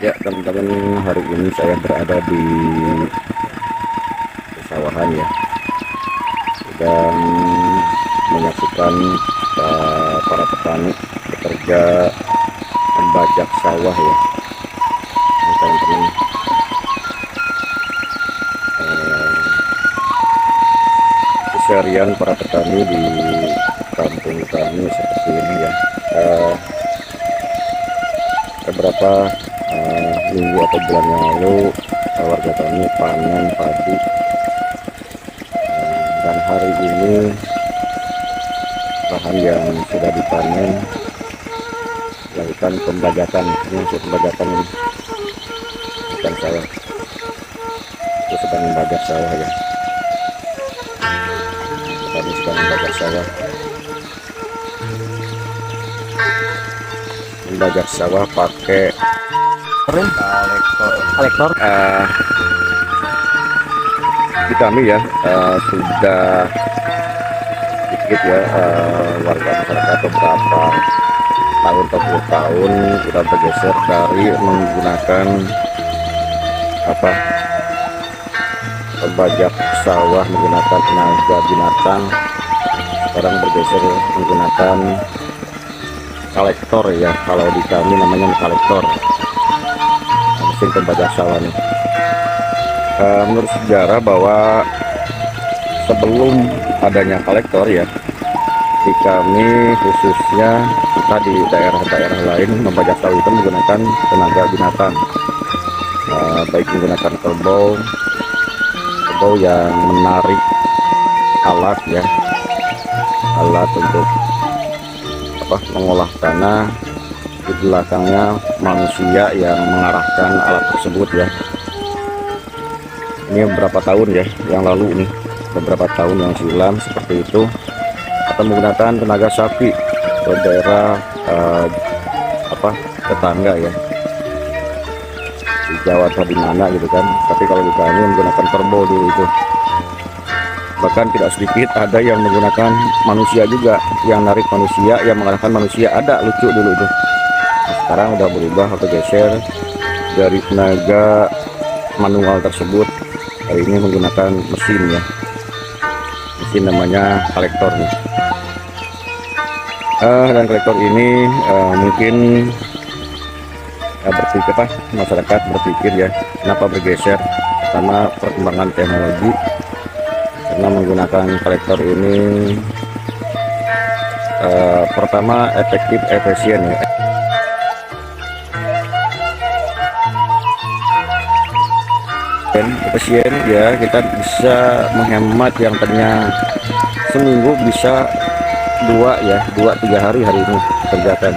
Ya teman-teman, hari ini saya berada di pesawahan ya, dan menyaksikan para petani bekerja membajak sawah ya. Ini teman-teman, keseharian para petani di kampung kami seperti ini ya. Beberapa minggu atau bulan yang lalu warga kami panen padi, dan hari ini lahan yang sudah dipanen lakukan pembajakan. Ini maksud pembajakan ini bukan sawah, itu sedang membajak sawah ya. Kami sedang membajak sawah, membajak sawah pakai kolektor. Di kami ya sudah sedikit ya, warga masyarakat beberapa tahun atau 10 tahun sudah bergeser dari menggunakan pembajak sawah menggunakan tenaga binatang. Sekarang bergeser menggunakan kolektor ya, kalau di kami namanya kolektor, mesin pembajak sawah nih. Menurut sejarah bahwa sebelum adanya kolektor ya, di kami khususnya, entah di daerah-daerah lain, membajak sawah itu menggunakan tenaga binatang, baik menggunakan kerbau yang menarik alat ya, alat untuk mengolah tanah, di belakangnya manusia yang mengarahkan alat tersebut ya. Ini beberapa tahun ya yang lalu, nih beberapa tahun yang silam seperti itu, atau menggunakan tenaga sapi ke daerah tetangga ya, di Jawa atau di mana gitu kan. Tapi kalau di kami menggunakan kerbau dulu itu, bahkan tidak sedikit ada yang menggunakan manusia juga, yang narik manusia, yang mengarahkan manusia, ada, lucu dulu itu. Nah, sekarang udah berubah atau geser dari tenaga manual tersebut, hari ini menggunakan mesin ya, mesin namanya kolektor nih. Dan kolektor ini mungkin masyarakat berpikir ya, kenapa bergeser, karena perkembangan teknologi. Karena menggunakan kolektor ini pertama efektif, efisien ya. Efisien ya, kita bisa menghemat yang tadinya seminggu bisa 2-3 hari ini dikerjakan.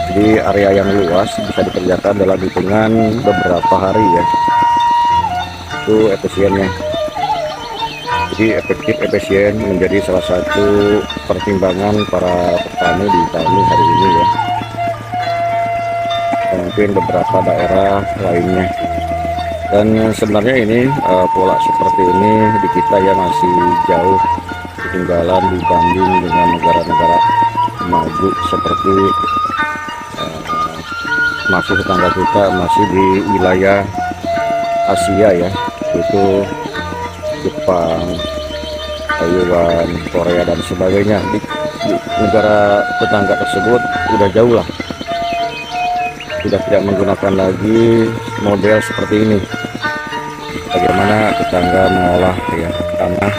Jadi area yang luas bisa dikerjakan dalam hitungan beberapa hari ya. Itu efisiennya. Jadi efektif, efisien menjadi salah satu pertimbangan para petani di kami hari ini ya, dan mungkin beberapa daerah lainnya. Dan sebenarnya ini pola seperti ini di kita ya masih jauh ketinggalan dibanding dengan negara-negara maju seperti masih tetangga kita, masih di wilayah Asia ya, itu Jepang, Taiwan, Korea dan sebagainya. Di negara tetangga tersebut udah jauh lah, sudah tidak menggunakan lagi model seperti ini. Bagaimana tetangga mengolah ya tanah,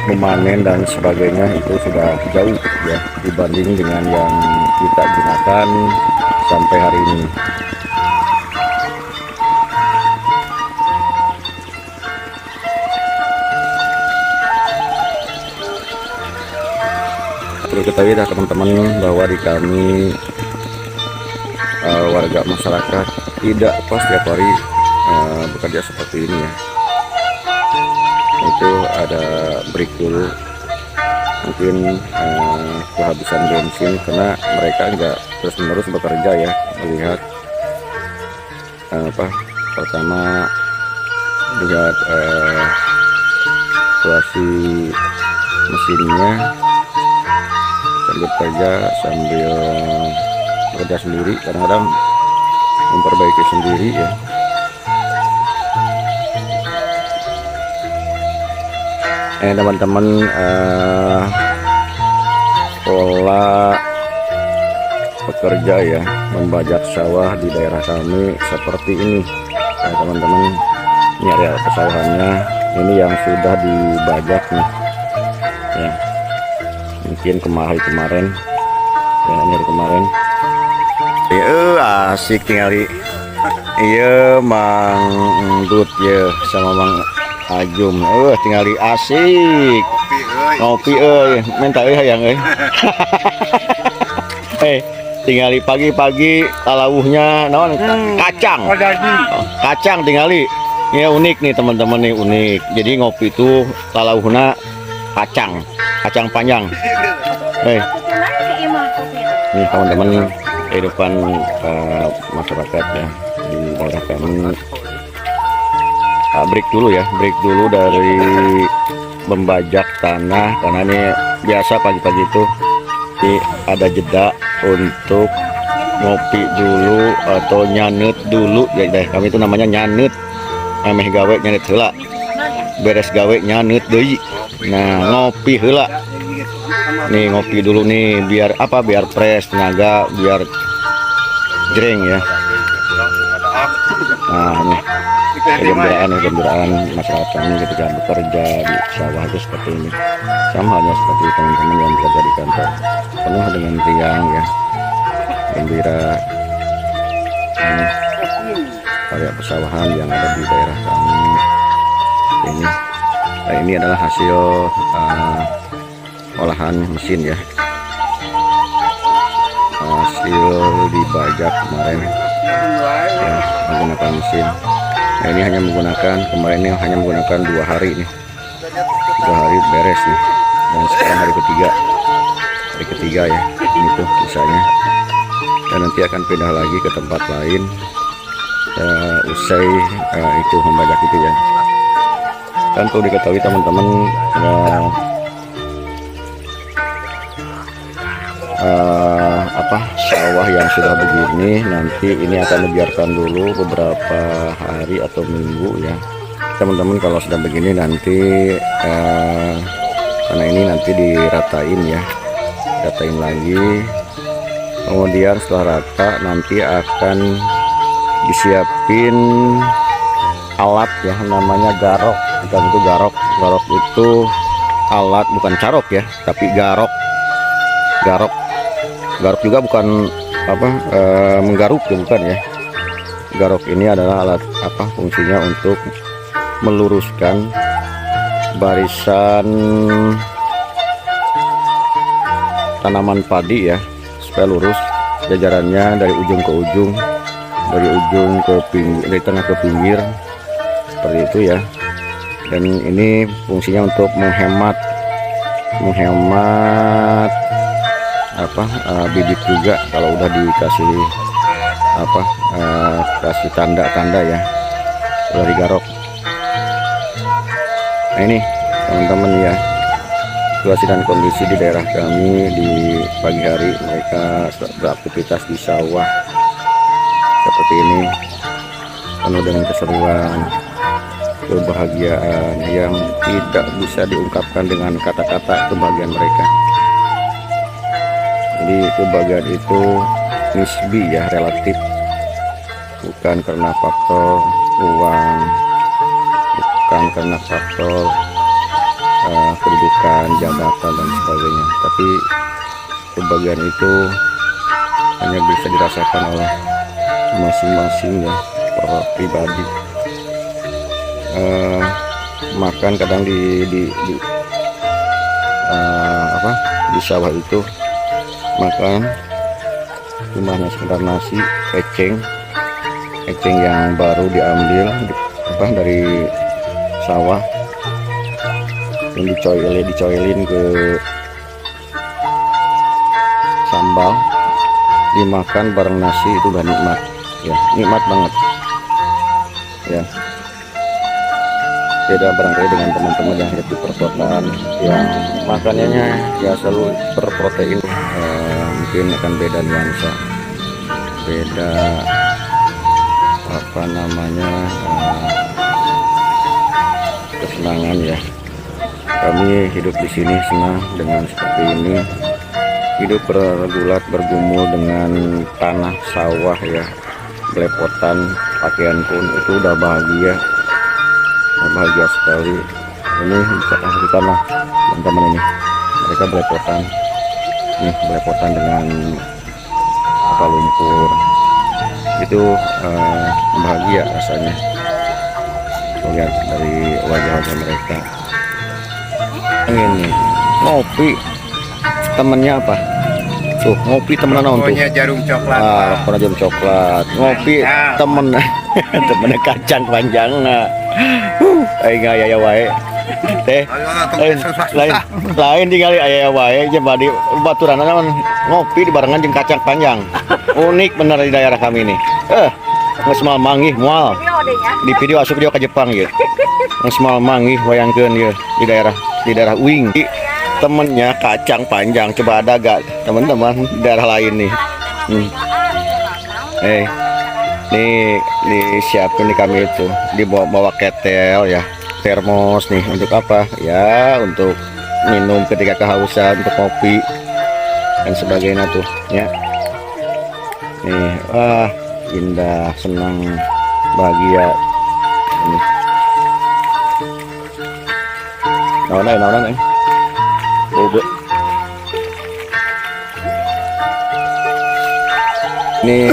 memanen dan sebagainya, itu sudah jauh ya dibanding dengan yang kita gunakan sampai hari ini. Perlu ketahui dah teman-teman bahwa di kami warga masyarakat tidak pas setiap hari bekerja seperti ini ya. Itu ada break dulu, mungkin kehabisan bensin, karena mereka enggak terus-menerus bekerja ya. Melihat pertama lihat situasi mesinnya, sambil kerja sambil bekerja sendiri. Kadang-kadang memperbaiki sendiri ya. Teman-teman, pola pekerja ya membajak sawah di daerah kami seperti ini ya teman-teman. Ini area pesawahannya, ini yang sudah dibajak nih ya, mungkin kemarin ya, ini dari kemarin ya. Asik tinggali iya Mang Dut ya sama Mang Ajum, tinggali asik ngopi minta hayang tinggali pagi-pagi talawuhnya naon kacang kacang tinggali ya, unik nih teman-teman nih, unik. Jadi ngopi itu talawuhna kacang panjang. Nih teman-teman, kehidupan masyarakat ya di daerah kami. Break dulu dari membajak tanah, karena ini biasa pagi-pagi itu ada jeda untuk ngopi dulu atau nyanet dulu ya deh. Kami itu namanya nyanet, ameh gawe nyanet heula, beres gawe nyanet deui. Nah ngopi heula nih, ngopi dulu nih biar apa, biar fresh tenaga, biar jreng ya. Nah nih kegembiraan masyarakat kami ketika bekerja di sawah itu seperti ini, sama halnya seperti teman-teman yang bekerja di kantor, penuh dengan riang ya, gembira. Ini karya pesawahan yang ada di daerah kami ini. Nah, ini adalah hasil olahan mesin ya, hasil dibajak kemarin ya, menggunakan mesin. Nah, ini hanya menggunakan, kemarin ini hanya menggunakan 2 hari nih, 2 hari beres nih, dan sekarang hari ketiga ya, ini tuh sisanya. Dan nanti akan pindah lagi ke tempat lain usai itu membajak itu ya. Dan perlu diketahui teman-teman sawah yang sudah begini nanti ini akan dibiarkan dulu beberapa hari atau minggu ya teman-teman. Kalau sudah begini nanti karena ini nanti diratain ya, ratain lagi, kemudian setelah rata nanti akan disiapin alat ya, namanya garok. Bukan itu garok itu alat, bukan carok ya, tapi garok juga bukan menggaruk ya, bukan ya. Garok ini adalah alat fungsinya untuk meluruskan barisan tanaman padi ya, supaya lurus jajarannya dari ujung ke ujung, dari ujung ke pinggir, dari tengah ke pinggir seperti itu ya. Dan ini fungsinya untuk menghemat bibit juga kalau udah dikasih kasih tanda-tanda ya udah digarok. Nah ini teman-teman ya, situasi dan kondisi di daerah kami di pagi hari, mereka beraktivitas di sawah seperti ini, penuh dengan keseruan, kebahagiaan yang tidak bisa diungkapkan dengan kata-kata kebahagiaan mereka. Jadi kebahagiaan itu nisbi ya, relatif, bukan karena faktor uang, bukan karena faktor kedudukan, jabatan dan sebagainya, tapi kebahagiaan itu hanya bisa dirasakan oleh masing-masing ya, per pribadi. Makan kadang di sawah itu makan cuma hanya sekedar nasi, eceng yang baru diambil dari sawah, yang dicoilin ke sambal, dimakan bareng nasi, itu udah nikmat ya, nikmat banget ya. Beda barangkali dengan teman-teman yang hidup di perkotaan yang makanannya ya selalu berprotein, mungkin akan beda nuansa, beda apa namanya kesenangan ya. Kami hidup di sini senang dengan seperti ini, hidup bergulat bergumul dengan tanah sawah ya, belepotan, pakaian pun itu udah bahagia, bahagia sekali. Ini bisa kasihkan lah teman-teman, ini mereka belepotan nih, belepotan dengan apa lumpur itu bahagia rasanya. Lihat dari wajah-wajah mereka. Ini ngopi temennya apa tuh, ngopi temenan untuk jarum coklat. pernah jarum coklat, ngopi temen temennya kacang panjang. Enggak ya wae teh lain tinggal aya wae aja badi baturan naon ngopi di barengan jeung kacang panjang. Unik bener di daerah kami ini. Geus moal manggih moal di video asup video ke Jepang ya. Geus moal manggih wayangkeun ya di daerah Uing. Temennya kacang panjang, coba ada gak teman-teman daerah lain nih. Nih siapin nih kami itu dibawa ketel ya, termos nih untuk apa ya, untuk minum ketika kehausan, untuk kopi dan sebagainya tuh ya. Nih wah indah, senang, bahagia ini. Naon ini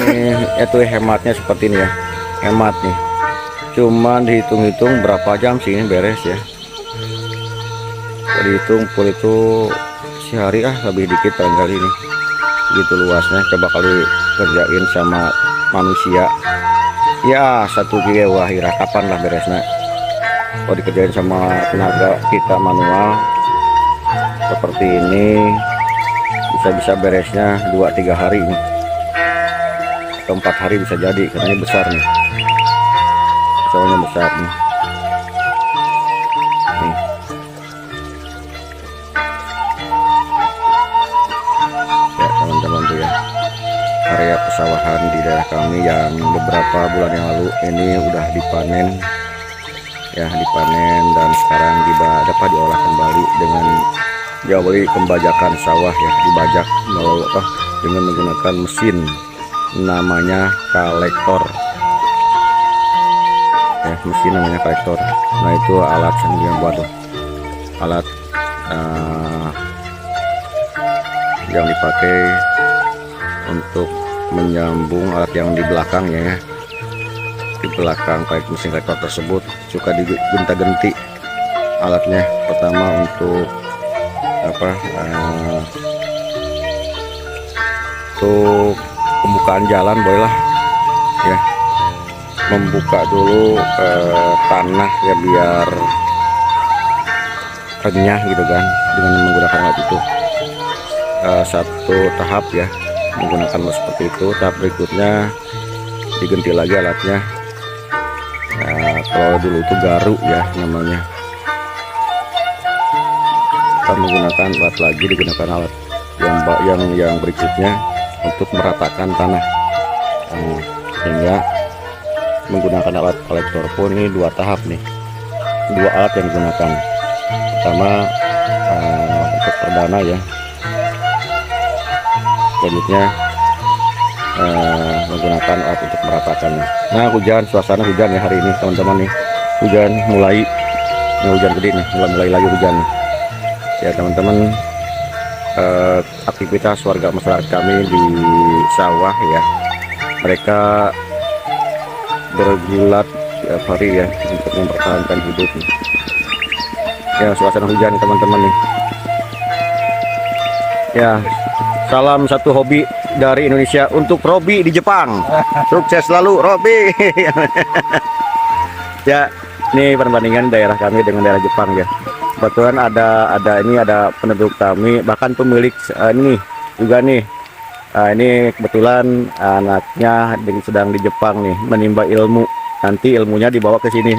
itu hematnya seperti ini ya, hemat nih, cuman dihitung-hitung berapa jam sih ini beres ya. Kalau dihitung full itu sehari lebih dikit barangkali ini, gitu luasnya. Coba kalau kerjain sama manusia ya 1 giga wahira kapan lah beresnya. Kalau dikerjain sama tenaga kita manual seperti ini bisa beresnya 2-3 hari ini, atau 4 hari bisa jadi, karena ini besar nih, sawahnya besar nih. Ya teman-teman tuh ya, area pesawahan di daerah kami yang beberapa bulan yang lalu ini udah dipanen ya, dan sekarang dapat diolah kembali dengan diawali pembajakan sawah ya, dibajak melalui dengan menggunakan mesin namanya kolektor ya, mesin namanya kolektor. Nah itu alat yang buat tuh, alat yang dipakai untuk menyambung alat yang di belakangnya ya, di belakang kayak mesin kolektor tersebut suka digonta-ganti alatnya. Pertama untuk apa, untuk pembukaan jalan bolehlah ya, membuka dulu tanah ya biar renyah gitu kan, dengan menggunakan alat itu. Satu tahap ya menggunakan seperti itu. Tahap berikutnya diganti lagi alatnya. Kalau dulu itu garu ya namanya, kita menggunakan alat lagi, digunakan alat yang berikutnya untuk meratakan tanah. Sehingga menggunakan alat kolektor pun ini 2 tahap nih, 2 alat yang digunakan. Pertama untuk perdana ya, selanjutnya menggunakan alat untuk meratakannya. Nah hujan, suasana hujan ya hari ini teman-teman nih, hujan mulai, ini hujan gede nih, mulai lagi hujan ya teman-teman. Aktivitas warga masyarakat kami di sawah ya, mereka bergulat tiap hari ya untuk mempertahankan hidup ya. Suasana hujan teman-teman nih ya. Salam satu hobi dari Indonesia untuk Robi di Jepang. Sukses selalu Robi. Ya, ini perbandingan daerah kami dengan daerah Jepang ya. Kebetulan ada penduduk kami, bahkan pemilik ini juga nih. Ini kebetulan anaknya sedang di Jepang nih, menimba ilmu. Nanti ilmunya dibawa ke sini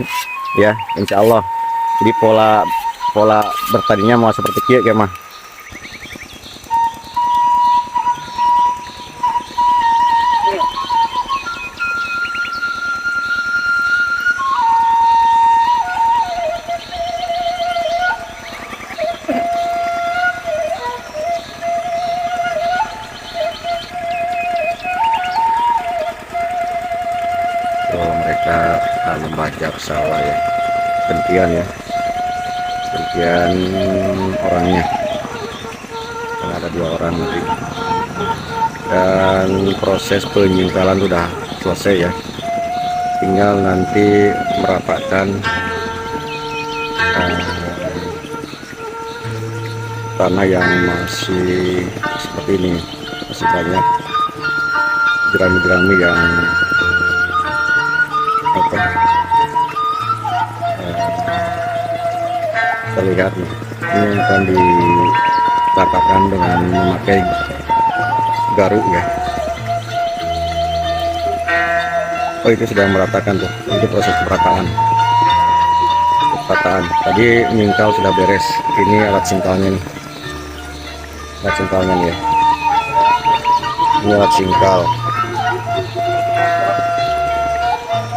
ya, insya Allah. Jadi pola bertaninya mau seperti kia ya mah. wajar salah ya, gantian ya, gantian orangnya, karena ada 2 orang nanti. Dan proses penyingkalan sudah selesai ya, tinggal nanti merapatkan tanah yang masih seperti ini, masih banyak jerami-jerami yang terlihat nih. Ini akan diratakan dengan memakai garuk ya. Oh, itu sudah meratakan tuh, itu proses perataan. Tadi nyingkal sudah beres, ini alat singkalnya nih, alat singkalnya nih ya, ini alat singkal.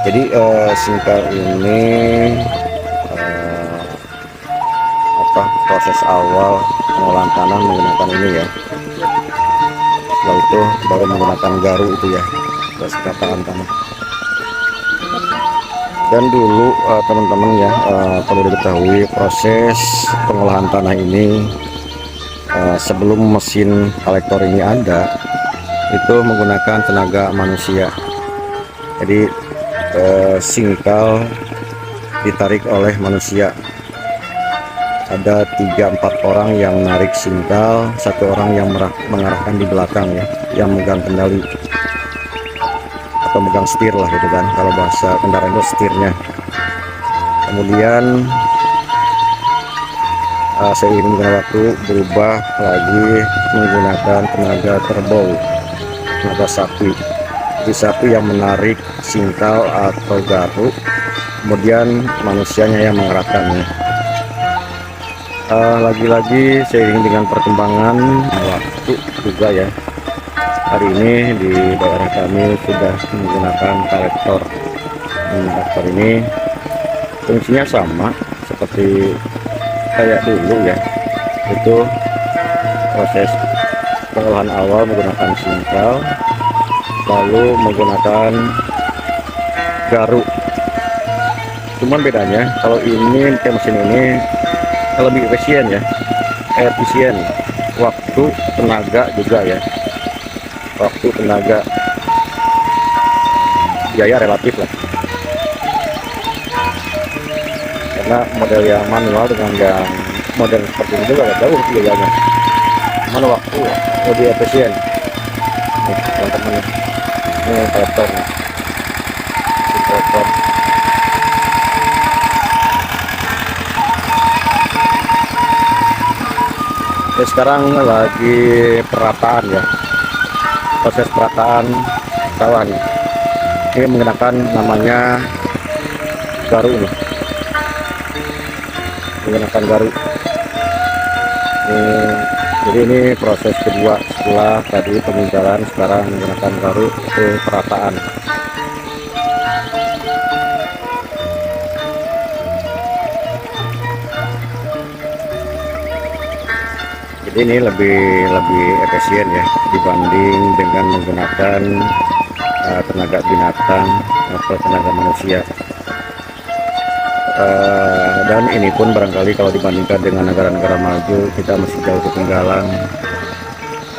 Jadi singkal ini proses awal pengolahan tanah menggunakan ini ya. Setelah itu baru menggunakan garu itu ya, proses perataan tanah. Dan dulu teman-teman ya, perlu diketahui proses pengolahan tanah ini sebelum mesin kolektor ini ada, itu menggunakan tenaga manusia. Jadi singkal ditarik oleh manusia, ada 3-4 orang yang narik singkal, 1 orang yang mengarahkan di belakang ya, yang megang kendali atau megang setir lah gitu kan, kalau bahasa kendaraan itu setirnya. Kemudian seiring dengan waktu berubah lagi menggunakan tenaga kerbau, tenaga sapi. Di sapi yang menarik singkal atau garuk, kemudian manusianya yang mengarahkannya. Lagi-lagi seiring dengan perkembangan waktu juga ya, hari ini di daerah kami sudah menggunakan kolektor. Kolektor ini fungsinya sama seperti kayak dulu ya, itu proses pengolahan awal menggunakan singkal, lalu menggunakan garuk. Cuman bedanya kalau ini mesin ini lebih efisien ya, efisien waktu, tenaga juga ya, waktu, tenaga, biaya relatif lah. Karena model yang manual dengan yang model seperti ini juga jauh biayanya, mana waktu lebih efisien. Nih teman-teman, ini kolektor nih, kolektor. Ini sekarang lagi perataan ya, proses perataan sawah nih. Ini menggunakan namanya garu nih, menggunakan garu. Jadi ini proses kedua setelah tadi penyingkalan, sekarang menggunakan garu itu perataan. Ini lebih efisien ya dibanding dengan menggunakan tenaga binatang atau tenaga manusia. Dan ini pun barangkali kalau dibandingkan dengan negara-negara maju, kita masih jauh ketinggalan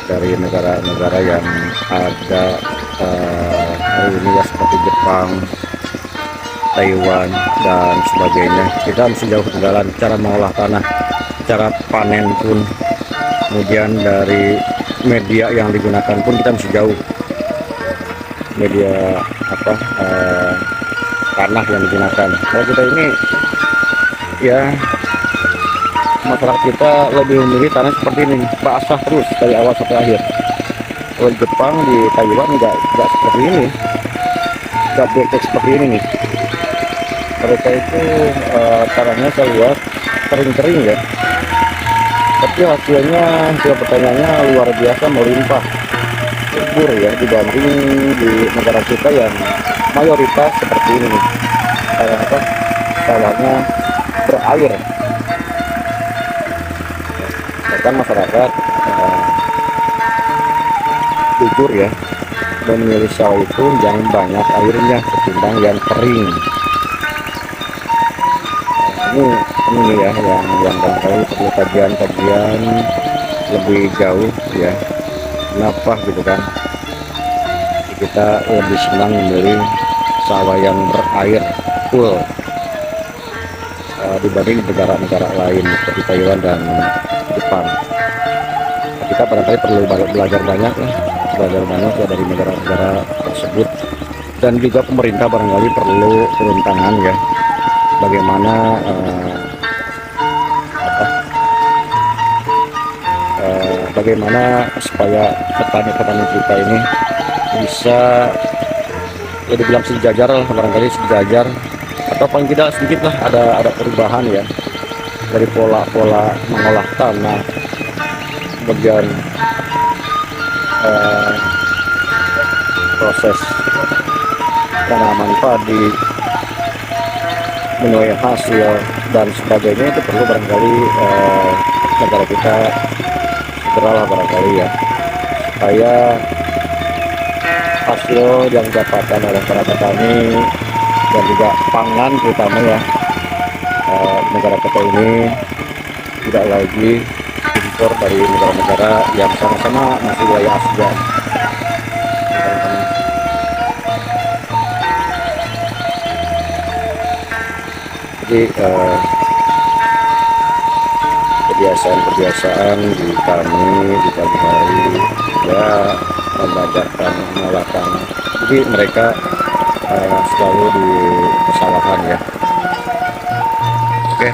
dari negara-negara yang ada hari ini ya, seperti Jepang, Taiwan dan sebagainya. Kita masih jauh ketinggalan cara mengolah tanah, cara panen pun, kemudian dari media yang digunakan pun kita masih jauh. Media tanah yang digunakan. Kalau kita ini ya, masyarakat kita lebih memilih tanah seperti ini, basah terus dari awal sampai akhir. Kalau di Jepang, di Taiwan nggak seperti ini, nggak becek seperti ini nih. Mereka itu tanahnya saya lihat kering-kering ya, tapi hasil pertaniannya luar biasa, melimpah, subur ya, dibanding di negara kita yang mayoritas seperti ini nih, sawahnya berair. Bahkan masyarakat jujur ya, memilih sawah itu yang banyak airnya ketimbang yang kering. ini ya yang barangkali perlu kajian lebih jauh ya. Kenapa gitu kan kita lebih senang memilih sawah yang berair full dibanding negara-negara lain seperti Taiwan dan Jepang. Kita barangkali perlu belajar banyak ya dari negara-negara tersebut, dan juga pemerintah barangkali perlu turun tangan ya, bagaimana bagaimana supaya petani-petani kita ini bisa ya dibilang sejajar lah, barangkali sejajar, atau paling tidak sedikit lah ada perubahan ya dari pola-pola mengolah tanah, bagian proses tanaman padi, menuai hasil dan sebagainya. Itu perlu barangkali negara kita segeralah barangkali ya, supaya hasil yang didapatkan oleh para petani dan juga pangan terutama ya negara kita ini tidak lagi impor dari negara-negara yang sama-sama masih wilayah Asia. Jadi kebiasaan di kami di pagi hari ya membacakan melakukan, jadi mereka selalu di pesawahan ya. Oke.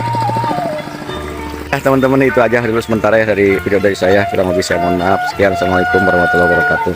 Teman-teman, itu aja dulu sementara ya dari video dari saya. Kurang lebih saya mohon maaf. Sekian, assalamualaikum warahmatullahi wabarakatuh.